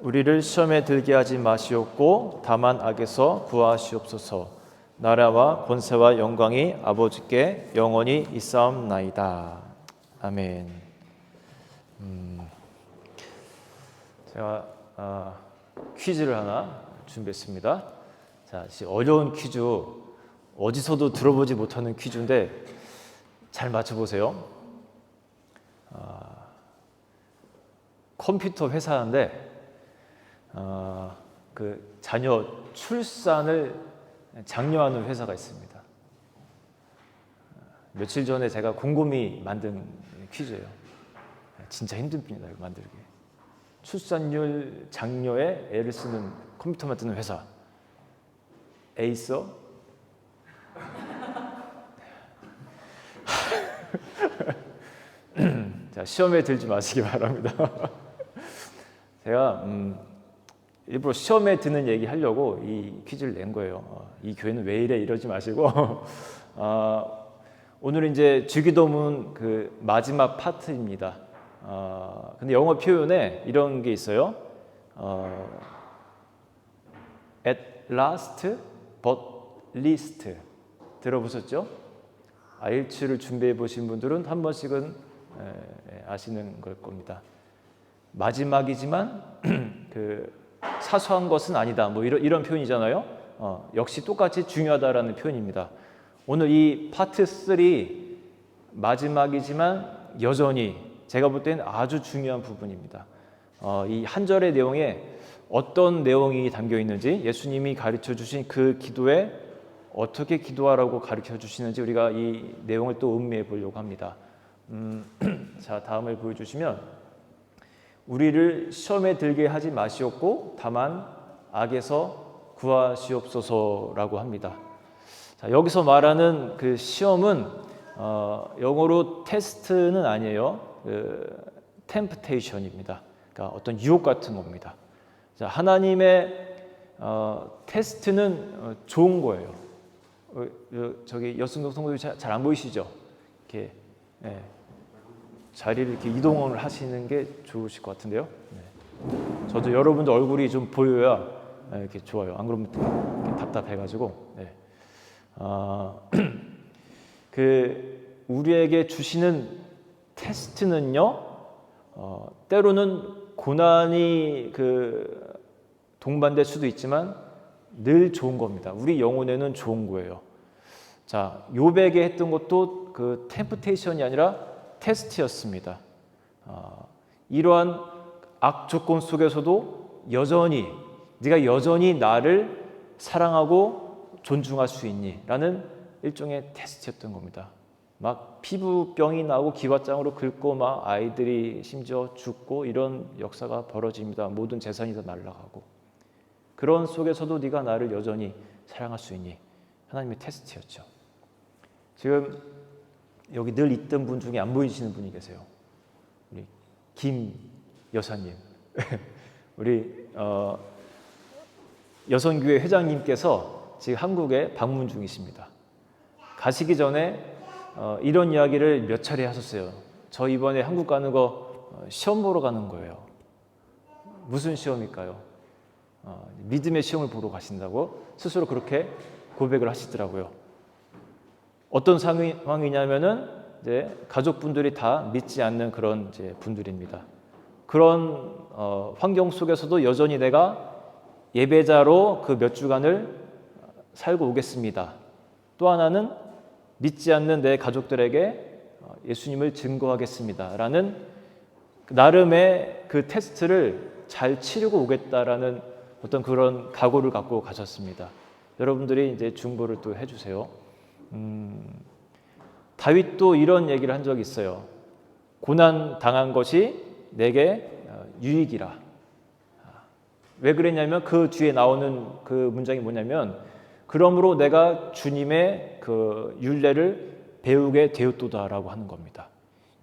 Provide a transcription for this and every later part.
우리를 시험에 들게 하지 마시옵고 다만 악에서 구하시옵소서. 나라와 권세와 영광이 아버지께 영원히 있사옵나이다. 아멘. 제가 퀴즈를 하나 준비했습니다. 자, 어려운 퀴즈, 어디서도 들어보지 못하는 퀴즈인데 잘 맞춰보세요. 컴퓨터 회사인데 그 자녀 출산을 장려하는 회사가 있습니다. 며칠 전에 제가 곰곰이 만든 퀴즈예요. 진짜 힘든 분이다 이거 만들기. 출산율 장려에 애를 쓰는 컴퓨터 만드는 회사. 애 있어? 자, 시험에 들지 마시기 바랍니다. 제가 일부러 시험에 드는 얘기 하려고 이 퀴즈를 낸 거예요. 이 교회는 왜 이래 이러지 마시고 오늘 이제 주기도문 그 마지막 파트입니다. 근데 영어 표현에 이런 게 있어요. At last but least 들어보셨죠? IELTS를 준비해 보신 분들은 한 번씩은 아시는 걸 겁니다. 마지막이지만 그 사소한 것은 아니다. 뭐 이런 표현이잖아요. 역시 똑같이 중요하다라는 표현입니다. 오늘 이 파트 3 마지막이지만 여전히 제가 볼 때는 아주 중요한 부분입니다. 이 한 절의 내용에 어떤 내용이 담겨 있는지 예수님이 가르쳐 주신 그 기도에 어떻게 기도하라고 가르쳐 주시는지 우리가 이 내용을 또 음미해 보려고 합니다. 자, 다음을 보여주시면 우리를 시험에 들게 하지 마시옵고 다만 악에서 구하시옵소서라고 합니다. 자, 여기서 말하는 그 시험은 영어로 테스트는 아니에요. temptation입니다. 그러니까 어떤 유혹 같은 겁니다. 자, 하나님의 테스트는 좋은 거예요. 저기 여승동 성도들 잘 안 보이시죠? 이렇게 자리를 이렇게 이동을 하시는 게 좋으실 것 같은데요. 저도 여러분들 얼굴이 좀 보여야 이렇게 좋아요. 안 그러면 이렇게 답답해가지고. 그 우리에게 주시는 테스트는요, 때로는 고난이 그 동반될 수도 있지만 늘 좋은 겁니다. 우리 영혼에는 좋은 거예요. 자, 욥에게 했던 것도 그 템프테이션이 아니라 테스트였습니다. 이러한 악 조건 속에서도 여전히 네가 여전히 나를 사랑하고 존중할 수 있니? 라는 일종의 테스트였던 겁니다. 막 피부병이 나고 기왓장으로 긁고 막 아이들이 심지어 죽고 이런 역사가 벌어집니다. 모든 재산이 다 날아가고. 그런 속에서도 네가 나를 여전히 사랑할 수 있니? 하나님의 테스트였죠. 지금 여기 늘 있던 분 중에 안 보이시는 분이 계세요. 우리 김 여사님. 우리 여성교회 회장님께서 지금 한국에 방문 중이십니다. 가시기 전에 이런 이야기를 몇 차례 하셨어요. 저 이번에 한국 가는 거 시험 보러 가는 거예요. 무슨 시험일까요? 믿음의 시험을 보러 가신다고 스스로 그렇게 고백을 하시더라고요. 어떤 상황이냐면은 이제 가족분들이 다 믿지 않는 그런 이제 분들입니다. 그런 환경 속에서도 여전히 내가 예배자로 그 몇 주간을 살고 오겠습니다. 또 하나는 믿지 않는 내 가족들에게 예수님을 증거하겠습니다. 라는 나름의 그 테스트를 잘 치르고 오겠다라는 어떤 그런 각오를 갖고 가셨습니다. 여러분들이 이제 중보를 또 해주세요. 다윗도 이런 얘기를 한 적이 있어요. 고난 당한 것이 내게 유익이라. 왜 그랬냐면 그 뒤에 나오는 그 문장이 뭐냐면 그러므로 내가 주님의 그 율례를 배우게 되었도다라고 하는 겁니다.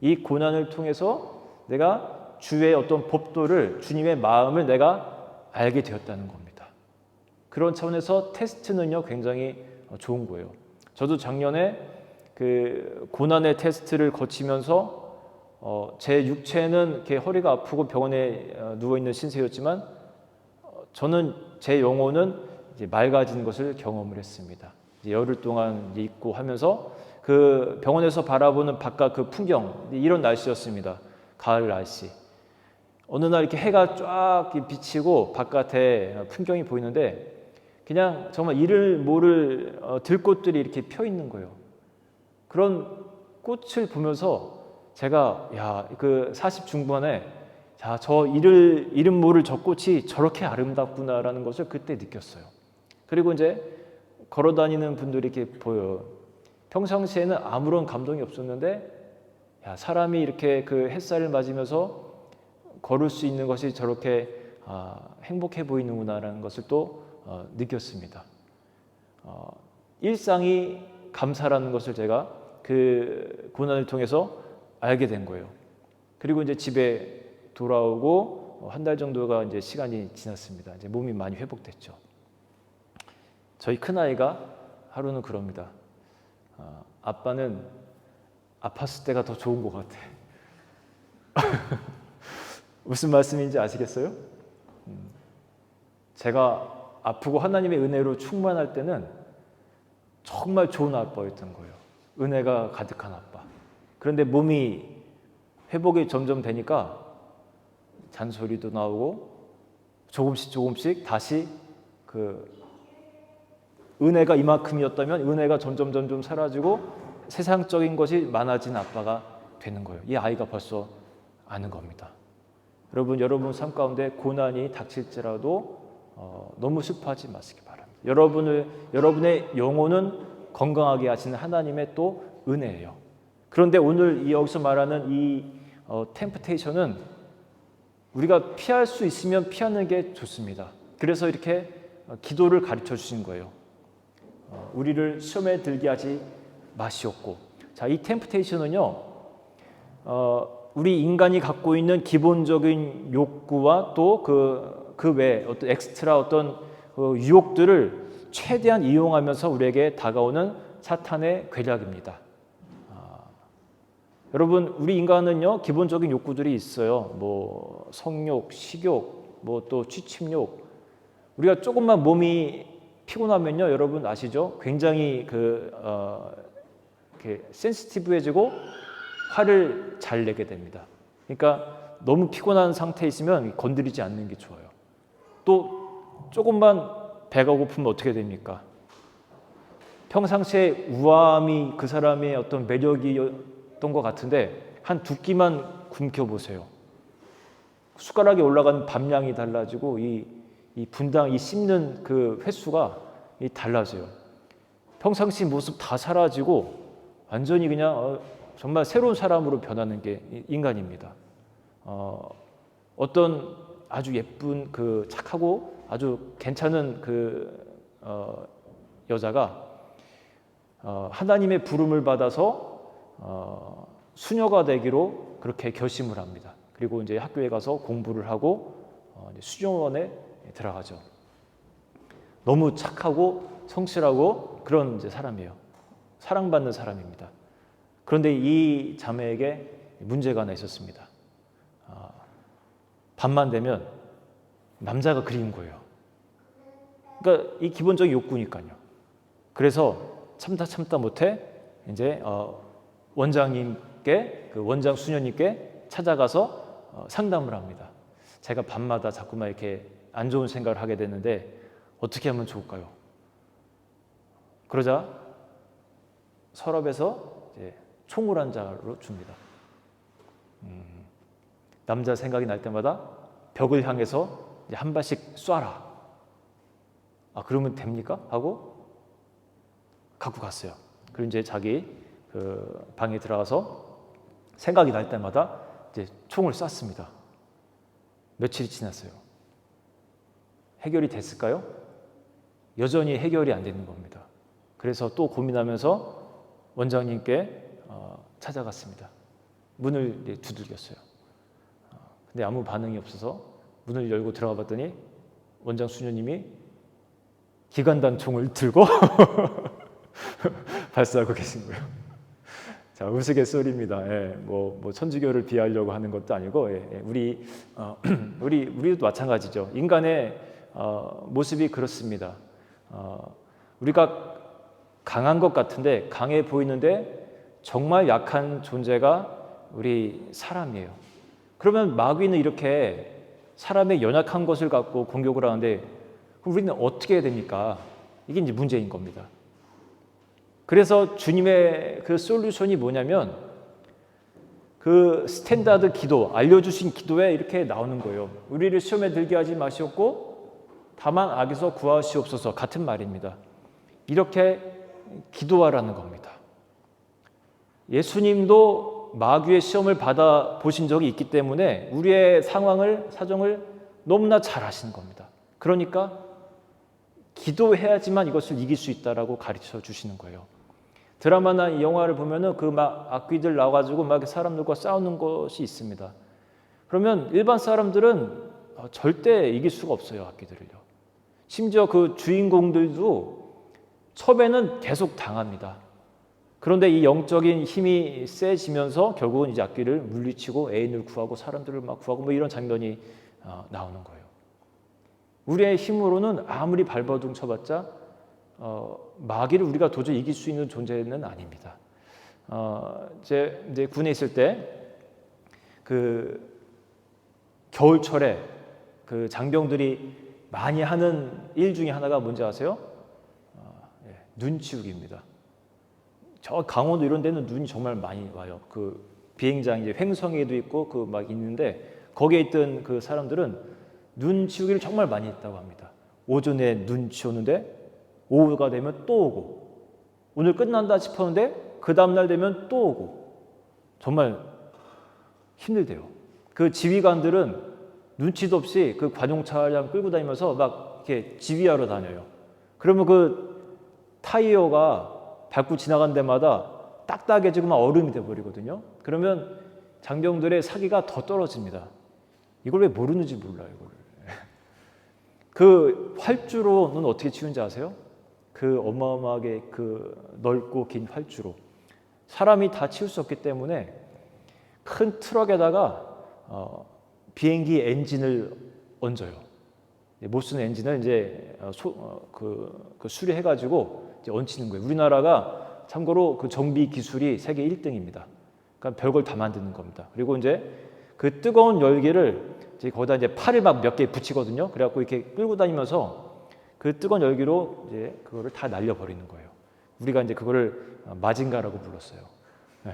이 고난을 통해서 내가 주의 어떤 법도를 주님의 마음을 내가 알게 되었다는 겁니다. 그런 차원에서 테스트는요 굉장히 좋은 거예요. 저도 작년에 그 고난의 테스트를 거치면서 제 육체는 이렇게 허리가 아프고 병원에 누워 있는 신세였지만 저는 제 영혼은 이제 맑아진 것을 경험을 했습니다. 이제 열흘 동안 있고 하면서 그 병원에서 바라보는 바깥 그 풍경, 이런 날씨였습니다. 가을 날씨. 어느 날 이렇게 해가 쫙 비치고 바깥에 풍경이 보이는데 그냥 정말 이를 모를 들꽃들이 이렇게 펴 있는 거예요. 그런 꽃을 보면서 제가 그 40 중반에 저 이름 모를 저 꽃이 저렇게 아름답구나라는 것을 그때 느꼈어요. 그리고 이제 걸어 다니는 분들이 이렇게 보여요. 평상시에는 아무런 감동이 없었는데 사람이 이렇게 그 햇살을 맞으면서 걸을 수 있는 것이 저렇게 행복해 보이는구나라는 것을 또 느꼈습니다. 일상이 감사라는 것을 제가 그 고난을 통해서 알게 된 거예요. 그리고 이제 집에 돌아오고 한 달 정도가 이제 시간이 지났습니다. 이제 몸이 많이 회복됐죠. 저희 큰 아이가 하루는 그럽니다. 아빠는 아팠을 때가 더 좋은 것 같아. 무슨 말씀인지 아시겠어요? 제가 아프고 하나님의 은혜로 충만할 때는 정말 좋은 아빠였던 거예요. 은혜가 가득한 아빠. 그런데 몸이 회복이 점점 되니까 잔소리도 나오고 조금씩 다시 그 은혜가 이만큼이었다면 은혜가 점점 사라지고 세상적인 것이 많아진 아빠가 되는 거예요. 이 아이가 벌써 아는 겁니다. 여러분 삶 가운데 고난이 닥칠지라도 너무 슬퍼하지 마시기 바랍니다. 여러분의 영혼은 건강하게 하시는 하나님의 또 은혜예요. 그런데 오늘 여기서 말하는 이 템프테이션은 우리가 피할 수 있으면 피하는 게 좋습니다. 그래서 이렇게 기도를 가르쳐 주신 거예요. 우리를 시험에 들게 하지 마시옵고. 자, 이 템프테이션은요, 우리 인간이 갖고 있는 기본적인 욕구와 또 그 외에 어떤 엑스트라 어떤 유혹들을 최대한 이용하면서 우리에게 다가오는 사탄의 괴략입니다. 여러분, 우리 인간은요 기본적인 욕구들이 있어요. 뭐 성욕, 식욕, 뭐 또 취침욕. 우리가 조금만 몸이 피곤하면요, 여러분 아시죠? 굉장히 이렇게 센시티브해지고 화를 잘 내게 됩니다. 그러니까 너무 피곤한 상태에 있으면 건드리지 않는 게 좋아요. 또 조금만 배가 고프면 어떻게 됩니까? 평상시에 우아함이 그 사람의 어떤 매력이었던 것 같은데 한 두 끼만 굶겨보세요. 숟가락에 올라간 밥량이 달라지고 이 분당 씹는 그 횟수가 달라져요. 평상시 모습 다 사라지고 완전히 그냥 정말 새로운 사람으로 변하는 게 인간입니다. 어떤 아주 예쁜 그 착하고 아주 괜찮은 여자가 하나님의 부름을 받아서 수녀가 되기로 그렇게 결심을 합니다. 그리고 이제 학교에 가서 공부를 하고 수녀원에 들어가죠. 너무 착하고 성실하고 그런 이제 사람이에요. 사랑받는 사람입니다. 그런데 이 자매에게 문제가 하나 있었습니다. 밤만 되면 남자가 그리운 거예요. 그러니까 이 기본적인 욕구니까요. 그래서 참다 못해 이제 원장님께 그 원장 수녀님께 찾아가서 상담을 합니다. 제가 밤마다 자꾸만 이렇게 안 좋은 생각을 하게 되는데 어떻게 하면 좋을까요? 그러자 서랍에서 이제 총을 한 자루 줍니다. 남자 생각이 날 때마다 벽을 향해서 이제 한 발씩 쏴라. 그러면 됩니까? 하고 갖고 갔어요. 그리고 이제 자기 그 방에 들어가서 생각이 날 때마다 이제 총을 쐈습니다. 며칠이 지났어요. 해결이 됐을까요? 여전히 해결이 안 되는 겁니다. 그래서 또 고민하면서 원장님께 찾아갔습니다. 문을 이제 두들겼어요. 근데 아무 반응이 없어서 문을 열고 들어가 봤더니 원장 수녀님이 기관단 총을 들고 발사하고 계신 거예요. 자, 우스갯소리입니다. 뭐 천주교를 비하하려고 하는 것도 아니고, 우리도 마찬가지죠. 인간의 모습이 그렇습니다. 우리가 강한 것 같은데, 강해 보이는데 정말 약한 존재가 우리 사람이에요. 그러면 마귀는 이렇게 사람의 연약한 것을 갖고 공격을 하는데, 그럼 우리는 어떻게 해야 됩니까? 이게 이제 문제인 겁니다. 그래서 주님의 그 솔루션이 뭐냐면, 그 스탠다드 기도, 알려주신 기도에 이렇게 나오는 거예요. 우리를 시험에 들게 하지 마시옵고 다만 악에서 구하시옵소서. 같은 말입니다. 이렇게 기도하라는 겁니다. 예수님도 마귀의 시험을 받아 보신 적이 있기 때문에 우리의 사정을 너무나 잘 아시는 겁니다. 그러니까 기도해야지만 이것을 이길 수 있다라고 가르쳐 주시는 거예요. 드라마나 영화를 보면은 그 막 악귀들 나와가지고 막 사람들과 싸우는 것이 있습니다. 그러면 일반 사람들은 절대 이길 수가 없어요, 악귀들을요. 심지어 그 주인공들도 처음에는 계속 당합니다. 그런데 이 영적인 힘이 세지면서 결국은 이제 악귀를 물리치고 애인을 구하고 사람들을 막 구하고 뭐 이런 장면이 나오는 거예요. 우리의 힘으로는 아무리 발버둥 쳐봤자 마귀를 우리가 도저히 이길 수 있는 존재는 아닙니다. 이제 군에 있을 때 그 겨울철에 그 장병들이 많이 하는 일 중에 하나가 뭔지 아세요? 눈 치우기입니다. 저 강원도 이런 데는 눈이 정말 많이 와요. 그 비행장 이제 횡성에도 있고 그 막 있는데 거기에 있던 그 사람들은 눈 치우기를 정말 많이 했다고 합니다. 오전에 눈 치우는데 오후가 되면 또 오고, 오늘 끝난다 싶었는데 그 다음날 되면 또 오고, 정말 힘들대요. 그 지휘관들은 눈치도 없이 그 관용차량 끌고 다니면서 막 이렇게 지휘하러 다녀요. 그러면 그 타이어가 밟고 지나간 데마다 딱딱해지고 막 얼음이 돼버리거든요. 그러면 장병들의 사기가 더 떨어집니다. 이걸 왜 모르는지 몰라요, 이걸. 그 활주로는 어떻게 치운지 아세요? 그 어마어마하게 그 넓고 긴 활주로, 사람이 다 치울 수 없기 때문에 큰 트럭에다가 비행기 엔진을 얹어요. 못 쓰는 엔진을 이제 수리해가지고 이제 얹히는 거예요. 우리나라가 참고로 그 정비 기술이 세계 1등입니다. 그러니까 별걸 다 만드는 겁니다. 그리고 이제 그 뜨거운 열기를 이제 거기다 이제 팔을 막 몇 개 붙이거든요. 그래갖고 이렇게 끌고 다니면서 그 뜨거운 열기로 이제 그거를 다 날려버리는 거예요. 우리가 이제 그거를 마징가라고 불렀어요. 네.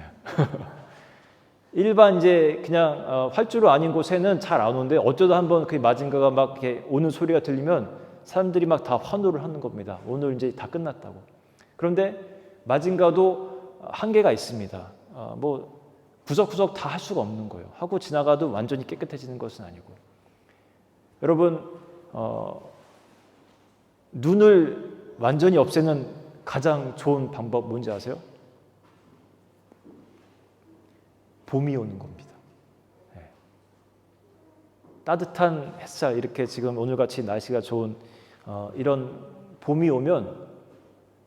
일반 이제 그냥 활주로 아닌 곳에는 잘 안 오는데 어쩌다 한번 그 마징가가 막 이렇게 오는 소리가 들리면 사람들이 막 다 환호를 하는 겁니다. 오늘 이제 다 끝났다고. 그런데 마징가도 한계가 있습니다. 뭐 구석구석 다 할 수가 없는 거예요. 하고 지나가도 완전히 깨끗해지는 것은 아니고. 여러분, 눈을 완전히 없애는 가장 좋은 방법 뭔지 아세요? 봄이 오는 겁니다. 네. 따뜻한 햇살, 이렇게 지금 오늘같이 날씨가 좋은 이런 봄이 오면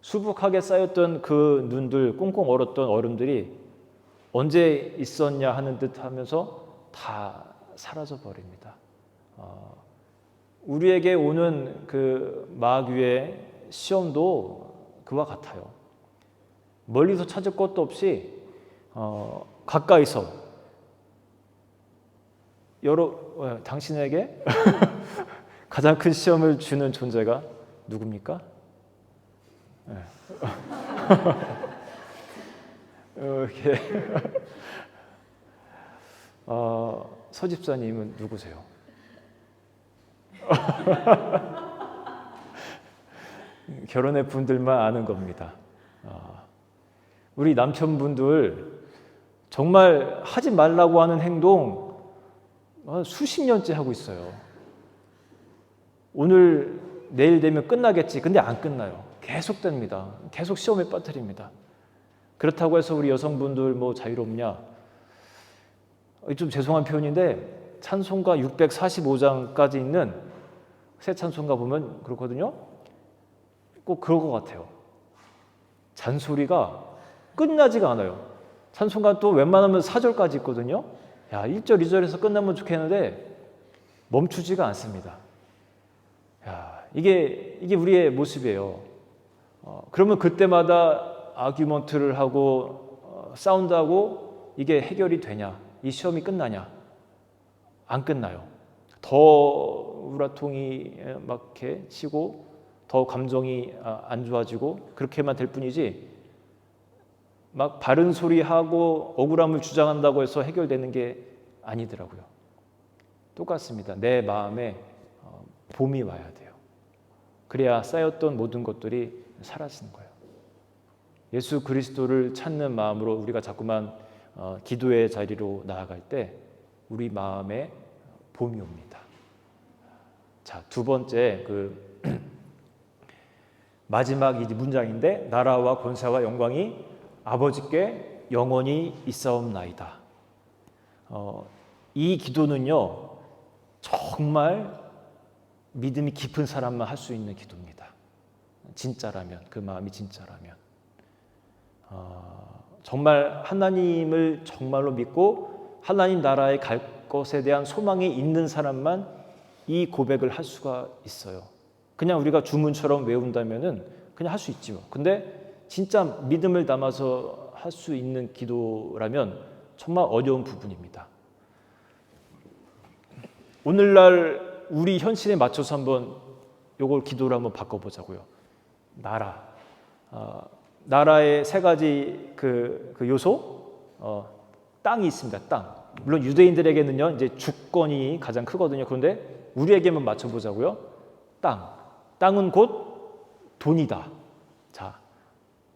수북하게 쌓였던 그 눈들, 꽁꽁 얼었던 얼음들이 언제 있었냐 하는 듯 하면서 다 사라져 버립니다. 우리에게 오는 그 마귀의 시험도 그와 같아요. 멀리서 찾을 것도 없이 가까이서 당신에게 가장 큰 시험을 주는 존재가 누굽니까? 네. 이렇게 서 집사님은 누구세요? 결혼해 분들만 아는 겁니다. 우리 남편분들 정말 하지 말라고 하는 행동 수십 년째 하고 있어요. 오늘 내일 되면 끝나겠지. 근데 안 끝나요. 계속됩니다. 계속 시험에 빠뜨립니다. 그렇다고 해서 우리 여성분들 뭐 자유롭냐? 좀 죄송한 표현인데 찬송가 645장까지 있는 새 찬송가 보면 그렇거든요. 꼭 그럴 것 같아요. 잔소리가 끝나지가 않아요. 찬송가 또 웬만하면 4절까지 있거든요. 야, 1절, 2절에서 끝나면 좋겠는데 멈추지가 않습니다. 야, 이게 우리의 모습이에요. 그러면 그때마다 아규먼트를 하고 사운드하고 이게 해결이 되냐? 이 시험이 끝나냐? 안 끝나요. 더 우라통이 막 이렇게 치고 더 감정이 안 좋아지고 그렇게만 될 뿐이지 막 바른 소리하고 억울함을 주장한다고 해서 해결되는 게 아니더라고요. 똑같습니다. 내 마음에 봄이 와야 돼요. 그래야 쌓였던 모든 것들이 사라지는 거예요. 예수 그리스도를 찾는 마음으로 우리가 자꾸만 기도의 자리로 나아갈 때 우리 마음에 봄이 옵니다. 자, 두 번째 마지막 이 문장인데 나라와 권세와 영광이 아버지께 영원히 있사옵나이다. 이 기도는요 정말 믿음이 깊은 사람만 할 수 있는 기도입니다. 진짜라면, 그 마음이 진짜라면 정말 하나님을 정말로 믿고 하나님 나라에 갈 것에 대한 소망이 있는 사람만 이 고백을 할 수가 있어요. 그냥 우리가 주문처럼 외운다면은 그냥 할 수 있지요. 근데 진짜 믿음을 담아서 할 수 있는 기도라면 정말 어려운 부분입니다. 오늘날 우리 현실에 맞춰서 한번 요걸 기도를 한번 바꿔보자고요. 나라의 세 가지 그 요소, 땅이 있습니다. 땅. 물론 유대인들에게는요 이제 주권이 가장 크거든요. 그런데 우리에게만 맞춰보자고요. 땅은 곧 돈이다. 자,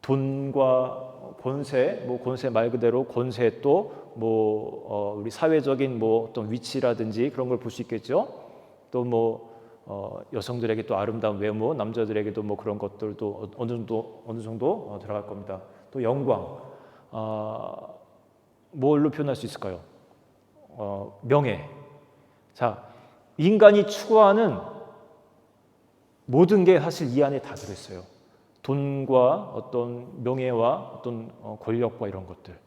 돈과 권세, 권세 말 그대로 권세 또 우리 사회적인 어떤 위치라든지 그런 걸 볼 수 있겠죠. 또 여성들에게 또 아름다운 외모, 남자들에게도 그런 것들도 어느 정도 들어갈 겁니다. 또 영광, 뭘로 표현할 수 있을까요? 명예. 자, 인간이 추구하는 모든 게 사실 이 안에 다 들어있어요. 돈과 어떤 명예와 어떤 권력과 이런 것들.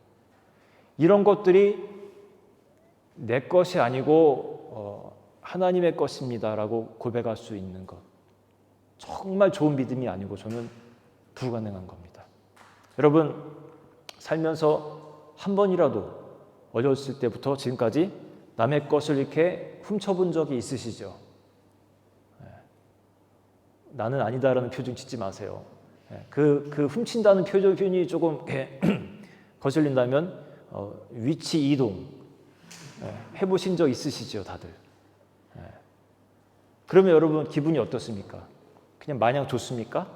이런 것들이 내 것이 아니고 하나님의 것입니다라고 고백할 수 있는 것. 정말 좋은 믿음이 아니고 저는 불가능한 겁니다. 여러분 살면서 한 번이라도 어렸을 때부터 지금까지 남의 것을 이렇게 훔쳐본 적이 있으시죠? 나는 아니다라는 표정 짓지 마세요. 그 훔친다는 표현이 조금 거슬린다면 위치 이동 해보신 적 있으시죠, 다들? 그러면 여러분 기분이 어떻습니까? 그냥 마냥 좋습니까?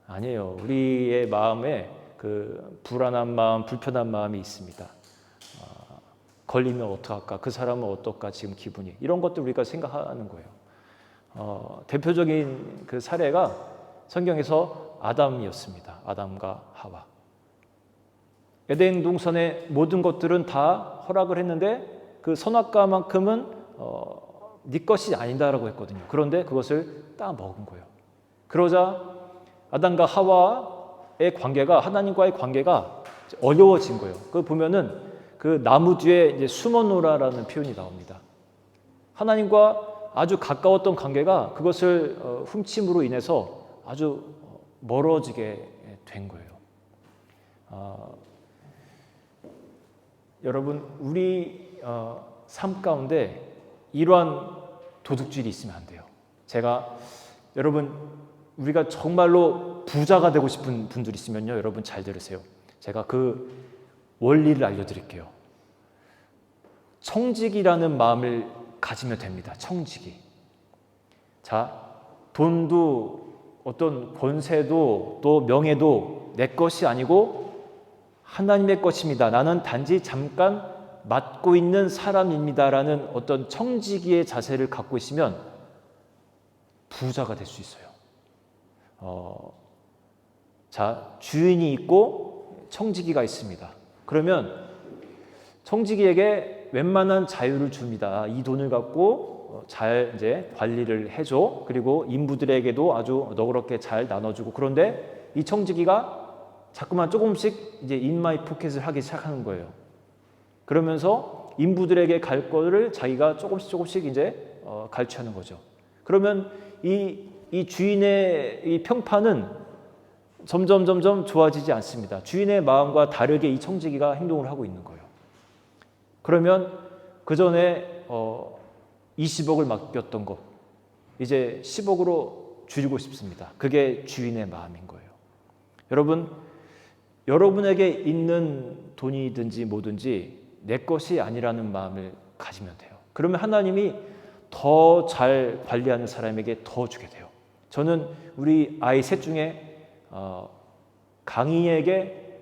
아니에요. 우리의 마음에 그 불안한 마음, 불편한 마음이 있습니다. 걸리면 어떡할까? 그 사람은 어떨까? 지금 기분이. 이런 것들 우리가 생각하는 거예요. 대표적인 그 사례가 성경에서 아담이었습니다. 아담과 하와. 에덴 동산의 모든 것들은 다 허락을 했는데 그 선악과만큼은 네 것이 아니다라고 했거든요. 그런데 그것을 따 먹은 거예요. 그러자 아담과 하와의 관계가 하나님과의 관계가 어려워진 거예요. 그 보면은 그 나무 뒤에 이제 숨어 놀아라는 표현이 나옵니다. 하나님과 아주 가까웠던 관계가 그것을 훔침으로 인해서 아주 멀어지게 된 거예요. 여러분 우리 삶 가운데 이러한 도둑질이 있으면 안 돼요. 여러분 우리가 정말로 부자가 되고 싶은 분들 있으면요, 여러분 잘 들으세요. 제가 그 원리를 알려드릴게요. 청지기라는 마음을 가지면 됩니다. 청지기. 자, 돈도 어떤 권세도 또 명예도 내 것이 아니고 하나님의 것입니다. 나는 단지 잠깐 맡고 있는 사람입니다라는 어떤 청지기의 자세를 갖고 있으면 부자가 될 수 있어요. 자, 주인이 있고 청지기가 있습니다. 그러면 청지기에게 웬만한 자유를 줍니다. 이 돈을 갖고 잘 이제 관리를 해줘. 그리고 인부들에게도 아주 너그럽게 잘 나눠주고. 그런데 이 청지기가 자꾸만 조금씩 이제 인마이 포켓을 하기 시작하는 거예요. 그러면서 인부들에게 갈 거를 자기가 조금씩 이제 갈취하는 거죠. 그러면 이 주인의 이 평판은 점점 좋아지지 않습니다. 주인의 마음과 다르게 이 청지기가 행동을 하고 있는 거예요. 그러면 그 전에 20억을 맡겼던 것 이제 10억으로 줄이고 싶습니다. 그게 주인의 마음인 거예요. 여러분에게 있는 돈이든지 뭐든지 내 것이 아니라는 마음을 가지면 돼요. 그러면 하나님이 더 잘 관리하는 사람에게 더 주게 돼요. 저는 우리 아이 셋 중에 강희에게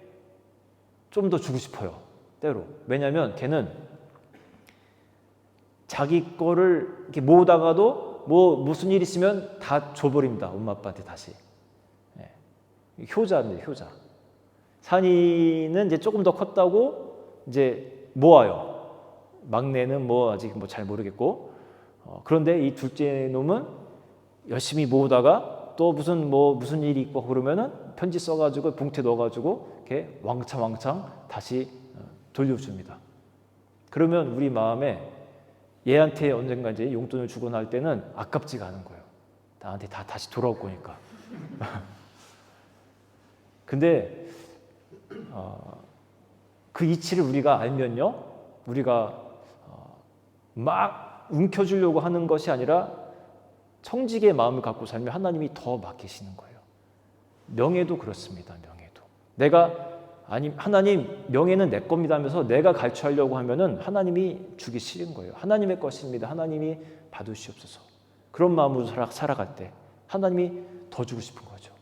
좀 더 주고 싶어요. 때로. 왜냐하면 걔는 자기 거를 이렇게 모으다가도 무슨 일 있으면 다 줘버립니다. 엄마 아빠한테 다시. 효자입니다. 효자. 산이는 이제 조금 더 컸다고 이제 모아요. 막내는 아직 잘 모르겠고. 그런데 이 둘째 놈은 열심히 모으다가 또 무슨 일이 있고 그러면은 편지 써가지고 봉투에 넣어가지고 이렇게 왕창 다시 돌려줍니다. 그러면 우리 마음에 얘한테 언젠가 이제 용돈을 주거나 할 때는 아깝지가 않은 거예요. 나한테 다 다시 돌아올 거니까. 근데 그 이치를 우리가 알면요, 우리가 막 움켜주려고 하는 것이 아니라 청지기의 마음을 갖고 살면 하나님이 더 맡기시는 거예요. 명예도 그렇습니다. 명예도. 하나님 명예는 내 겁니다 하면서 내가 갈취하려고 하면은 하나님이 주기 싫은 거예요. 하나님의 것입니다. 하나님이 받으시옵소서. 그런 마음으로 살아갈 때 하나님이 더 주고 싶은 거죠.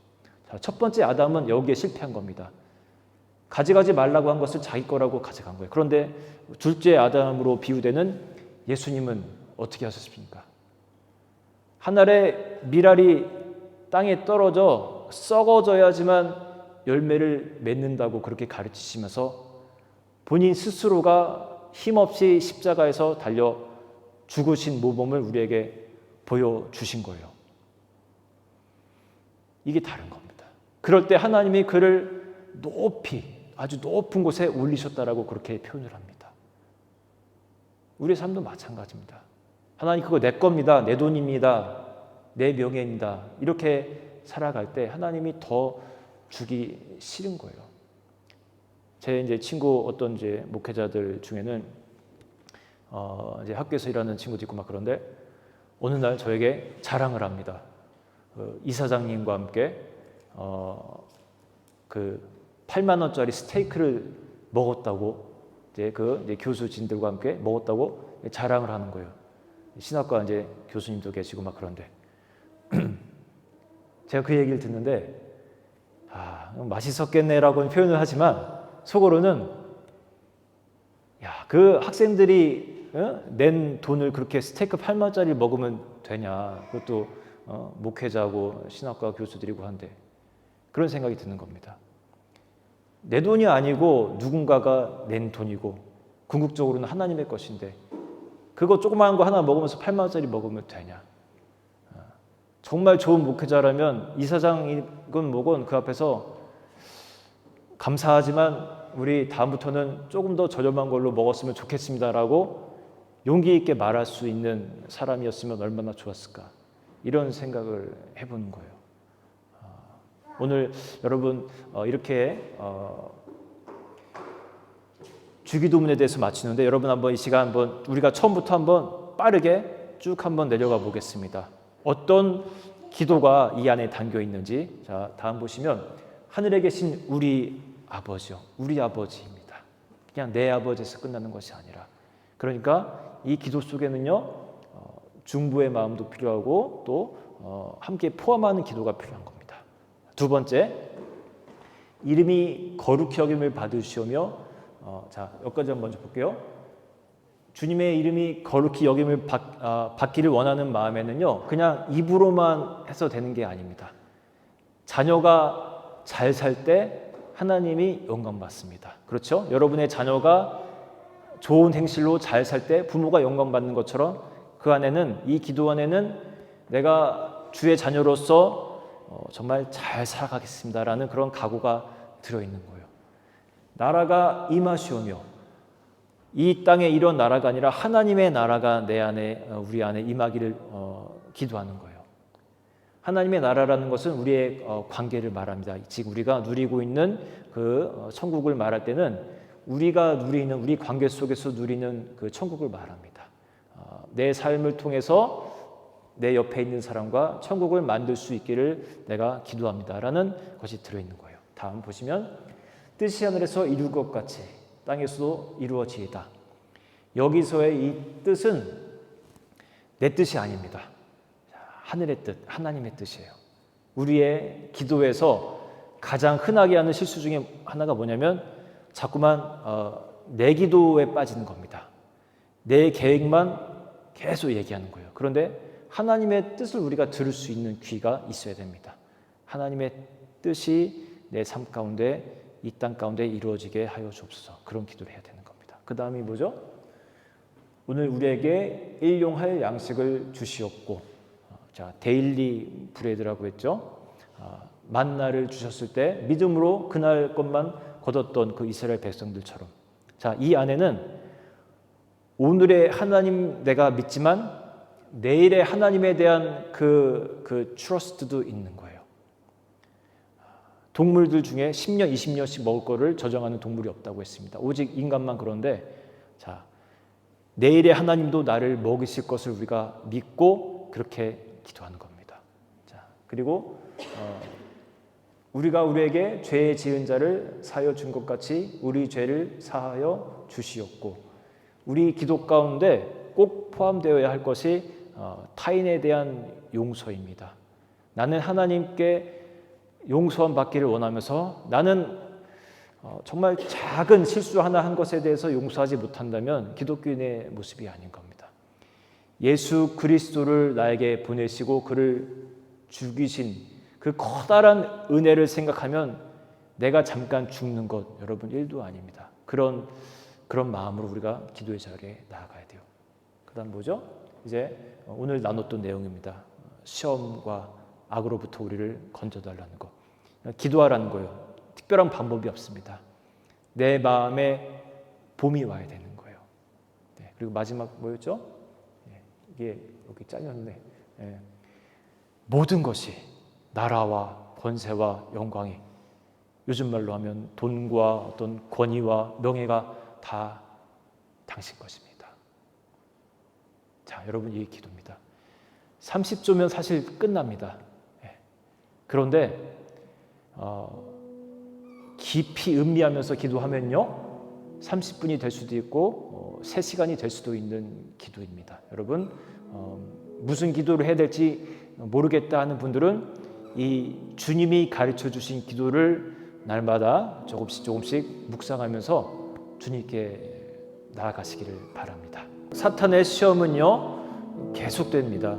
자, 첫 번째 아담은 여기에 실패한 겁니다. 가져가지 말라고 한 것을 자기 거라고 가져간 거예요. 그런데 둘째 아담으로 비유되는 예수님은 어떻게 하셨습니까? 하늘의 밀알이 땅에 떨어져 썩어져야지만 열매를 맺는다고 그렇게 가르치시면서 본인 스스로가 힘없이 십자가에서 달려 죽으신 모범을 우리에게 보여주신 거예요. 이게 다른 겁니다. 그럴 때 하나님이 그를 높이 아주 높은 곳에 올리셨다라고 그렇게 표현을 합니다. 우리의 삶도 마찬가지입니다. 하나님 그거 내 겁니다. 내 돈입니다. 내 명예입니다. 이렇게 살아갈 때 하나님이 더 주기 싫은 거예요. 제 이제 친구 어떤 이제 목회자들 중에는 이제 학교에서 일하는 친구도 있고 막 그런데 어느 날 저에게 자랑을 합니다. 이사장님과 함께 그 8만 원짜리 스테이크를 먹었다고 이제 이제 교수진들과 함께 먹었다고 자랑을 하는 거예요. 신학과 이제 교수님도 계시고 막 그런데 제가 그 얘기를 듣는데 맛있었겠네라고는 표현을 하지만 속으로는 그 학생들이 낸 돈을 그렇게 스테이크 8만 원짜리 먹으면 되냐. 그것도 목회자고 신학과 교수들이고 한데 그런 생각이 드는 겁니다. 내 돈이 아니고 누군가가 낸 돈이고 궁극적으로는 하나님의 것인데 그거 조그마한 거 하나 먹으면서 8만 원짜리 먹으면 되냐. 정말 좋은 목회자라면 이사장이건 뭐건 그 앞에서 감사하지만 우리 다음부터는 조금 더 저렴한 걸로 먹었으면 좋겠습니다라고 용기 있게 말할 수 있는 사람이었으면 얼마나 좋았을까. 이런 생각을 해보는 거예요. 오늘 여러분 이렇게 주기도문에 대해서 마치는데 여러분 한번 이 시간 한번 우리가 처음부터 한번 빠르게 쭉 한번 내려가 보겠습니다. 어떤 기도가 이 안에 담겨 있는지. 자, 다음 보시면 하늘에 계신 우리 아버지요. 우리 아버지입니다. 그냥 내 아버지에서 끝나는 것이 아니라. 그러니까 이 기도 속에는요. 중보의 마음도 필요하고 또 함께 포함하는 기도가 필요한 겁니다. 두 번째, 이름이 거룩히 여김을 받으시오며 자, 여기까지 한번 먼저 볼게요. 주님의 이름이 거룩히 여김을 받기를 원하는 마음에는요, 그냥 입으로만 해서 되는 게 아닙니다. 자녀가 잘 살 때 하나님이 영광받습니다. 그렇죠? 여러분의 자녀가 좋은 행실로 잘 살 때 부모가 영광받는 것처럼 그 안에는, 이 기도 안에는 내가 주의 자녀로서 정말 잘 살아가겠습니다라는 그런 각오가 들어있는 거예요. 나라가 임하시오며, 이 땅에 이런 나라가 아니라 하나님의 나라가 내 안에, 우리 안에 임하기를 기도하는 거예요. 하나님의 나라라는 것은 우리의 관계를 말합니다. 지금 우리가 누리고 있는 그 천국을 말할 때는 우리가 누리는 우리 관계 속에서 누리는 그 천국을 말합니다. 내 삶을 통해서 내 옆에 있는 사람과 천국을 만들 수 있기를 내가 기도합니다라는 것이 들어있는 거예요. 다음 보시면 뜻이 하늘에서 이룰 것 같이 땅에서도 이루어지이다. 여기서의 이 뜻은 내 뜻이 아닙니다. 하늘의 뜻, 하나님의 뜻이에요. 우리의 기도에서 가장 흔하게 하는 실수 중에 하나가 뭐냐면 자꾸만 내 기도에 빠지는 겁니다. 내 계획만 계속 얘기하는 거예요. 그런데 하나님의 뜻을 우리가 들을 수 있는 귀가 있어야 됩니다. 하나님의 뜻이 내 삶 가운데 이 땅 가운데 이루어지게 하여 주옵소서. 그런 기도를 해야 되는 겁니다. 그 다음이 뭐죠? 오늘 우리에게 일용할 양식을 주시옵고, 자 데일리 브레드라고 했죠. 만나를 주셨을 때 믿음으로 그날 것만 거뒀던 그 이스라엘 백성들처럼, 자 이 안에는 오늘의 하나님 내가 믿지만 내일의 하나님에 대한 그 트러스트도 있는 거예요. 동물들 중에 10년, 20년씩 먹을 거를 저장하는 동물이 없다고 했습니다. 오직 인간만 그런데, 자 내일의 하나님도 나를 먹이실 것을 우리가 믿고 그렇게 기도하는 겁니다. 자 그리고 우리가 우리에게 죄 지은 자를 사하여 준 것 같이 우리 죄를 사하여 주시옵고, 우리 기도 가운데 꼭 포함되어야 할 것이 타인에 대한 용서입니다. 나는 하나님께 용서함 받기를 원하면서 나는 정말 작은 실수 하나 한 것에 대해서 용서하지 못한다면 기독교인의 모습이 아닌 겁니다. 예수 그리스도를 나에게 보내시고 그를 죽이신 그 커다란 은혜를 생각하면 내가 잠깐 죽는 것 여러분 일도 아닙니다. 그런 마음으로 우리가 기도의 자리에 나아가야 돼요. 그 다음 뭐죠? 이제 오늘 나눴던 내용입니다. 시험과 악으로부터 우리를 건져달라는 것. 기도하라는 거예요. 특별한 방법이 없습니다. 내 마음에 봄이 와야 되는 거예요. 네, 그리고 마지막 뭐였죠? 네, 이게 여기 잘렸네. 네. 모든 것이 나라와 권세와 영광이, 요즘 말로 하면 돈과 어떤 권위와 명예가 다 당신 것입니다. 자, 여러분 이 기도입니다. 30조면 사실 끝납니다. 네. 그런데 깊이 음미하면서 기도하면요 30분이 될 수도 있고 3시간이 될 수도 있는 기도입니다. 여러분 무슨 기도를 해야 될지 모르겠다 하는 분들은 이 주님이 가르쳐 주신 기도를 날마다 조금씩 묵상하면서 주님께 나아가시기를 바랍니다. 사탄의 시험은요 계속됩니다.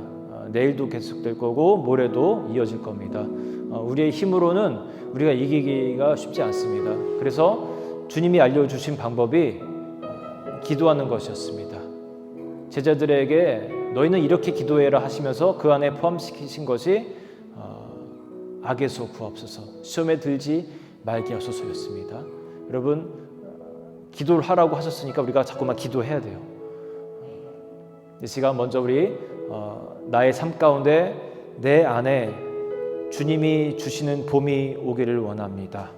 내일도 계속될 거고 모레도 이어질 겁니다. 우리의 힘으로는 우리가 이기기가 쉽지 않습니다. 그래서 주님이 알려주신 방법이 기도하는 것이었습니다. 제자들에게 너희는 이렇게 기도해라 하시면서 그 안에 포함시키신 것이 악에서 구하옵소서, 시험에 들지 말게 하소서였습니다. 여러분 기도를 하라고 하셨으니까 우리가 자꾸만 기도해야 돼요. 이 시간 먼저 우리 나의 삶 가운데 내 안에 주님이 주시는 봄이 오기를 원합니다.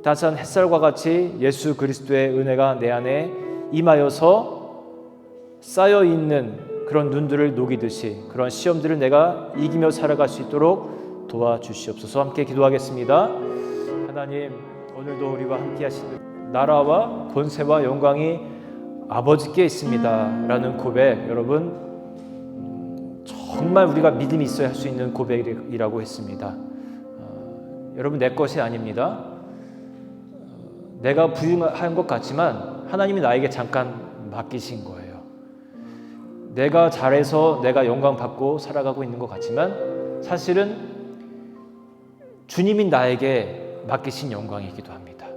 따스한 햇살과 같이 예수 그리스도의 은혜가 내 안에 임하여서 쌓여있는 그런 눈들을 녹이듯이 그런 시험들을 내가 이기며 살아갈 수 있도록 도와주시옵소서. 함께 기도하겠습니다. 하나님, 오늘도 우리와 함께 하시는 나라와 권세와 영광이 아버지께 있습니다 라는 고백, 여러분 정말 우리가 믿음이 있어야 할 수 있는 고백이라고 했습니다. 여러분 내 것이 아닙니다. 내가 부유한 것 같지만 하나님이 나에게 잠깐 맡기신 거예요. 내가 잘해서 내가 영광 받고 살아가고 있는 것 같지만 사실은 주님이 나에게 맡기신 영광이기도 합니다.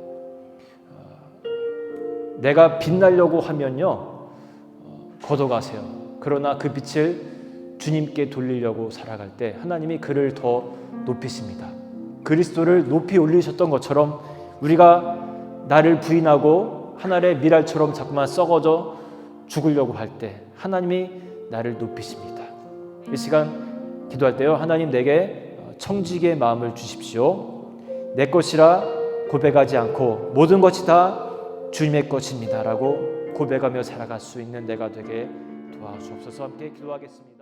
내가 빛나려고 하면요 걷어가세요. 그러나 그 빛을 주님께 돌리려고 살아갈 때 하나님이 그를 더 높이십니다. 그리스도를 높이 올리셨던 것처럼 우리가 나를 부인하고 하늘의 미랄처럼 자꾸만 썩어져 죽으려고 할 때 하나님이 나를 높이십니다. 이 시간 기도할 때요, 하나님 내게 청지기의 마음을 주십시오. 내 것이라 고백하지 않고 모든 것이 다 주님의 것입니다 라고 고백하며 살아갈 수 있는 내가 되게 도와주옵소서. 함께 기도하겠습니다.